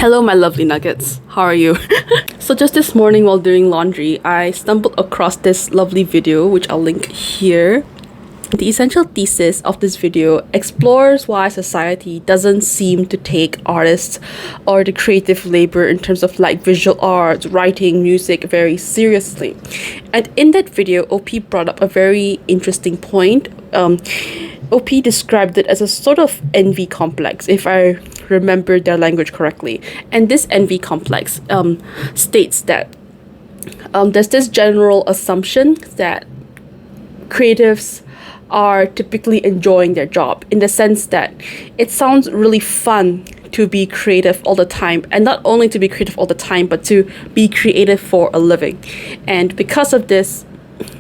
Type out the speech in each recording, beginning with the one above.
Hello, my lovely nuggets. How are you? So just this morning while doing laundry, I stumbled across this lovely video, which I'll link here. The essential thesis of this video explores why society doesn't seem to take artists or the creative labor in terms of like visual arts, writing, music very seriously. And in that video, OP brought up a very interesting point. OP described it as a sort of envy complex, if I remember their language correctly. And this envy complex states that there's this general assumption that creatives are typically enjoying their job, in the sense that it sounds really fun to be creative all the time, and not only to be creative all the time, but to be creative for a living. And because of this,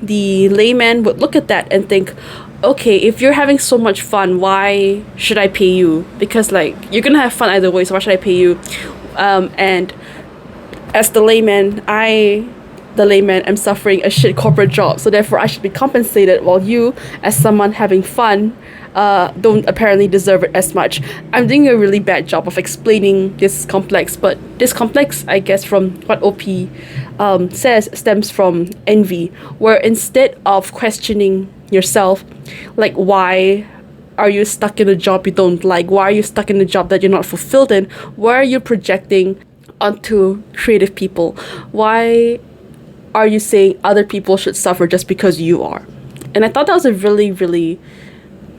the layman would look at that and think, okay, if you're having so much fun, why should I pay you? Because like you're gonna have fun either way, so why should I pay you? And as the layman, am suffering a shit corporate job, so therefore I should be compensated, while you, as someone having fun, don't apparently deserve it as much. I'm doing a really bad job of explaining this complex, but this complex, I guess, from what OP says, stems from envy, where instead of questioning yourself, like, why are you stuck in a job you don't like? Why are you stuck in a job that you're not fulfilled in? Why are you projecting onto creative people? Why are you saying other people should suffer just because you are? And I thought that was a really, really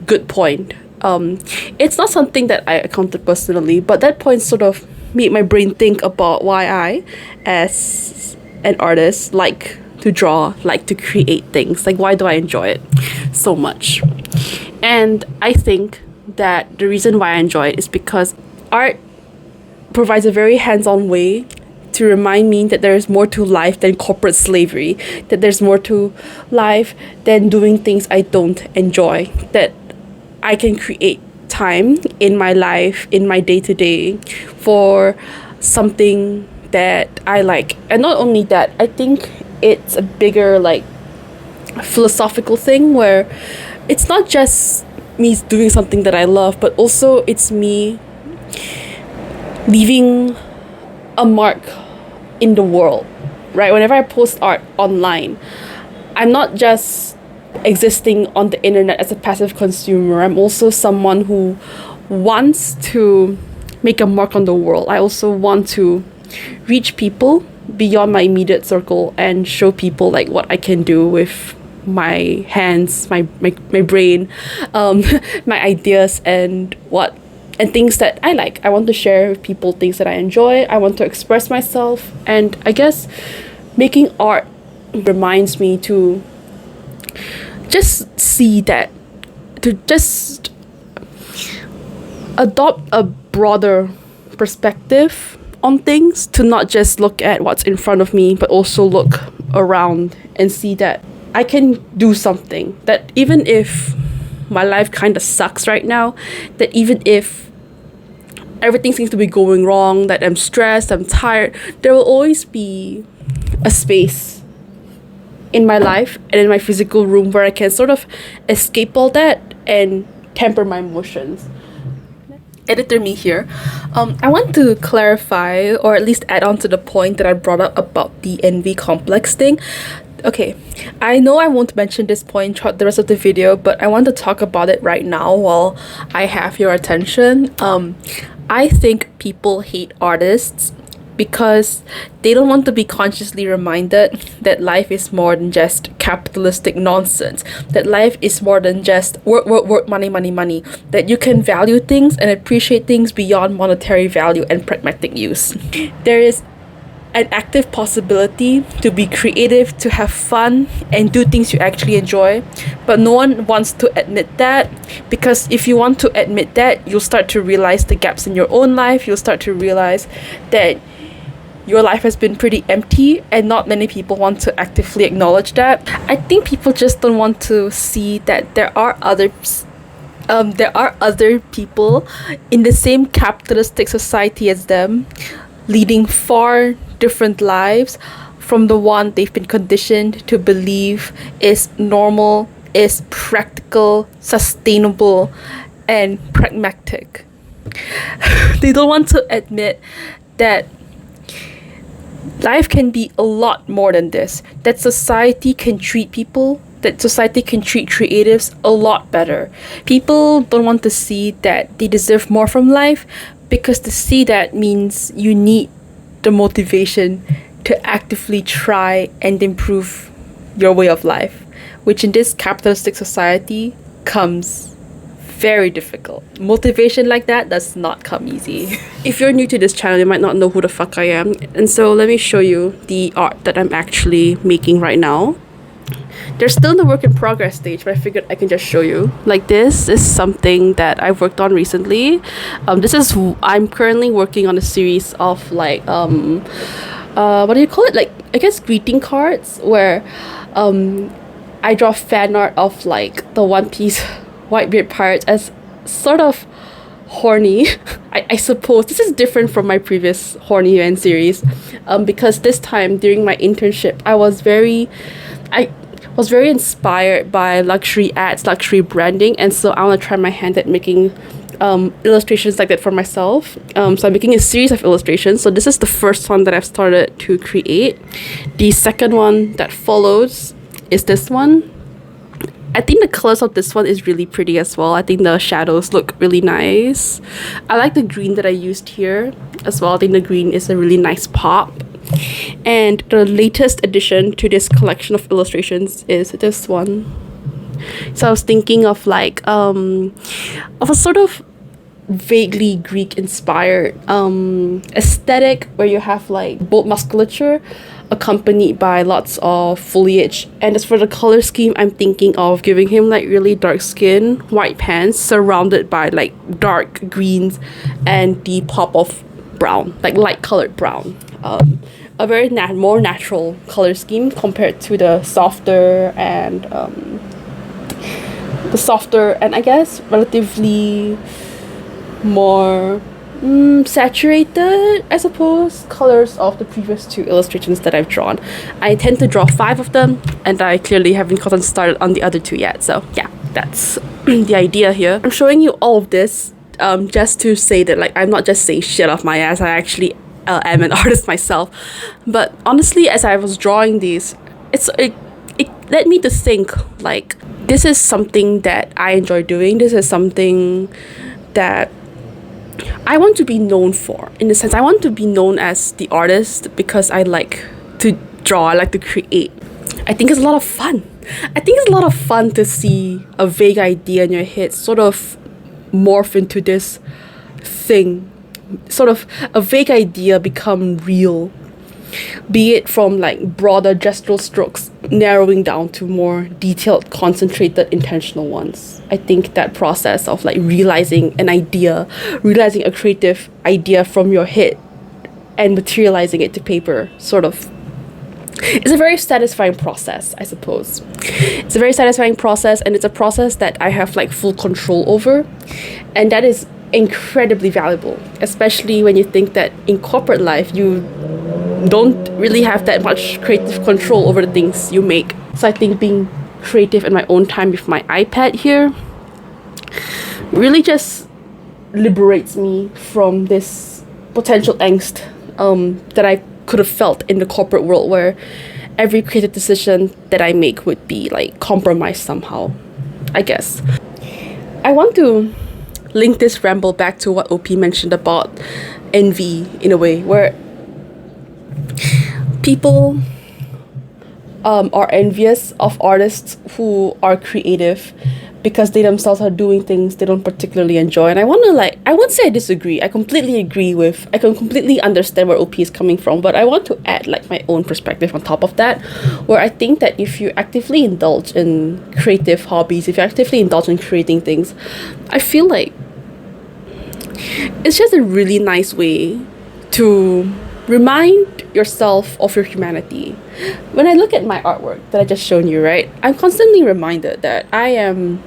good point. It's not something that I encountered personally, but that point sort of made my brain think about why I, as an artist, like to draw, like to create things. Like, why do I enjoy it so much? And I think that the reason why I enjoy it is because art provides a very hands-on way to remind me that there is more to life than corporate slavery, that there's more to life than doing things I don't enjoy, that I can create time in my life, in my day-to-day, for something that I like. And not only that, I think it's a bigger like philosophical thing, where it's not just me doing something that I love, but also it's me leaving a mark in the world, right? Whenever I post art online, I'm not just existing on the internet as a passive consumer. I'm also someone who wants to make a mark on the world. I also want to reach people beyond my immediate circle and show people like what I can do with my hands, my brain, my ideas, and things that I like. I want to share with people things that I enjoy. I want to express myself. And I guess making art reminds me to just see that, to just adopt a broader perspective on things, to not just look at what's in front of me, but also look around and see that I can do something. That even if my life kind of sucks right now, that even if everything seems to be going wrong, that I'm stressed, I'm tired, there will always be a space in my life and in my physical room where I can sort of escape all that and temper my emotions. Editor me here. I want to clarify, or at least add on to the point that I brought up about the envy complex thing. Okay, I know I won't mention this point throughout the rest of the video, but I want to talk about it right now while I have your attention. I think people hate artists because they don't want to be consciously reminded that life is more than just capitalistic nonsense, that life is more than just work, money, that you can value things and appreciate things beyond monetary value and pragmatic use. There is an active possibility to be creative, to have fun, and do things you actually enjoy. But no one wants to admit that, because if you want to admit that, you'll start to realize the gaps in your own life. You'll start to realize that your life has been pretty empty, and not many people want to actively acknowledge that. I think people just don't want to see that there are other people in the same capitalistic society as them, leading far different lives from the one they've been conditioned to believe is normal, is practical, sustainable, and pragmatic. They don't want to admit that life can be a lot more than this, that society can treat people, that society can treat creatives a lot better. People don't want to see that they deserve more from life, because to see that means you need the motivation to actively try and improve your way of life, which in this capitalistic society comes very difficult. Motivation like that does not come easy. If you're new to this channel, you might not know who the fuck I am. And so let me show you the art that I'm actually making right now. They're still in the work in progress stage, but I figured I can just show you. Like, this is something that I've worked on recently. I'm currently working on a series of like what do you call it? Like, I guess greeting cards, where I draw fan art of like the One Piece Whitebeard pirates as sort of horny. I suppose this is different from my previous horny UN series, because this time during my internship I was very inspired by luxury ads, luxury branding, and so I want to try my hand at making illustrations like that for myself. So I'm making a series of illustrations. So this is the first one that I've started to create. The second one that follows is this one. I think the colors of this one is really pretty as well. I think the shadows look really nice. I like the green that I used here as well. I think the green is a really nice pop. And the latest addition to this collection of illustrations is this one. So I was thinking of like of a sort of vaguely Greek inspired aesthetic, where you have like bold musculature accompanied by lots of foliage. And as for the color scheme, I'm thinking of giving him like really dark skin, white pants surrounded by like dark greens and the pop of brown, like light colored brown. A very more natural color scheme compared to the softer and I guess relatively more saturated, I suppose, colors of the previous two illustrations that I've drawn. I tend to draw 5 of them, and I clearly haven't gotten started on the other 2 yet. So yeah, that's the idea here. I'm showing you all of this just to say that like I'm not just saying shit off my ass. I actually am an artist myself. But honestly, as I was drawing these, it led me to think like, this is something that I enjoy doing. This is something that I want to be known for. In the sense, I want to be known as the artist because I like to draw, I like to create. I think it's a lot of fun. I think it's a lot of fun to see a vague idea in your head sort of morph into this thing. Sort of a vague idea become real. Be it from like broader gestural strokes narrowing down to more detailed, concentrated, intentional ones. I think that process of like realizing an idea, realizing a creative idea from your head and materializing it to paper sort of is a very satisfying process, I suppose. It's a very satisfying process, and it's a process that I have like full control over, and that is incredibly valuable, especially when you think that in corporate life you don't really have that much creative control over the things you make. So I think being creative in my own time with my iPad here really just liberates me from this potential angst that I could have felt in the corporate world, where every creative decision that I make would be like compromised somehow, I guess. I want to link this ramble back to what OP mentioned about envy, in a way, where people are envious of artists who are creative because they themselves are doing things they don't particularly enjoy. And I won't say I disagree. I can completely understand where OP is coming from, but I want to add like my own perspective on top of that, where I think that if you actively indulge in creative hobbies, if you actively indulge in creating things, I feel like it's just a really nice way to remind yourself of your humanity. When I look at my artwork that I just shown you, right, I'm constantly reminded that I am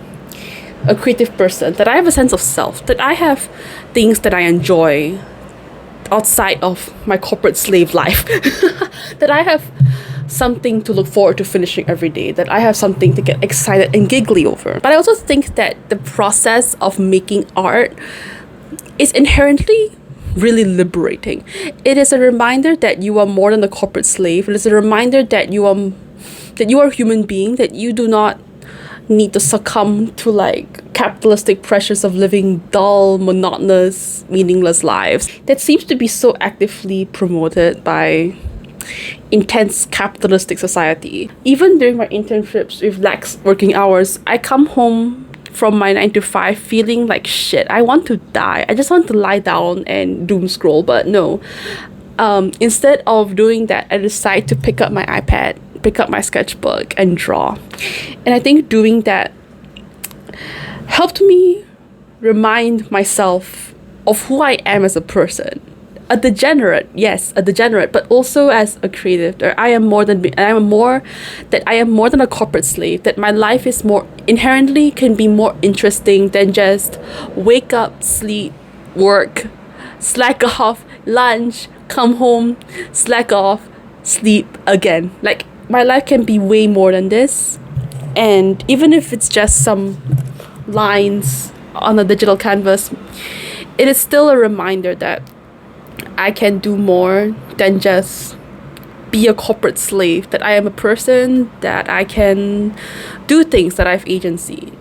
a creative person, that I have a sense of self, that I have things that I enjoy outside of my corporate slave life, that I have something to look forward to finishing every day, that I have something to get excited and giggly over. But I also think that the process of making art is inherently really liberating. It is a reminder that you are more than a corporate slave. It is a reminder that you are a human being, that you do not need to succumb to like capitalistic pressures of living dull, monotonous, meaningless lives that seems to be so actively promoted by intense capitalistic society. Even during my internships with lax working hours, I come home from my 9 to 5 feeling like shit. I want to die. I just want to lie down and doom scroll, but no. Instead of doing that, I decide to pick up my iPad, pick up my sketchbook and draw. And I think doing that helped me remind myself of who I am as a person. A degenerate, yes, a degenerate, but also as a creative. I am more than a corporate slave, that my life is more inherently can be more interesting than just wake up, sleep, work, slack off, lunch, come home, slack off, sleep again. Like, my life can be way more than this. And even if it's just some lines on a digital canvas, it is still a reminder that I can do more than just be a corporate slave, that I am a person, that I can do things, that I have agency,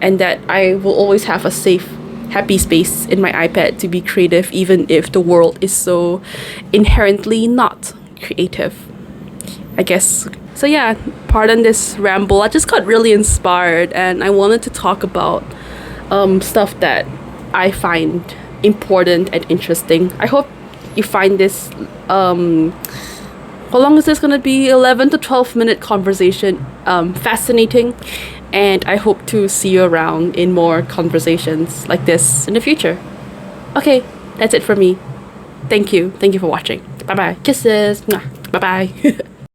and that I will always have a safe, happy space in my iPad to be creative, even if the world is so inherently not creative, I guess. So yeah, pardon this ramble. I just got really inspired and I wanted to talk about stuff that I find important and interesting. I hope you find this how long is this gonna be, 11 to 12 minute conversation fascinating, and I hope to see you around in more conversations like this in the future. Okay, that's it for me. Thank you for watching. Bye bye. Kisses. Bye bye.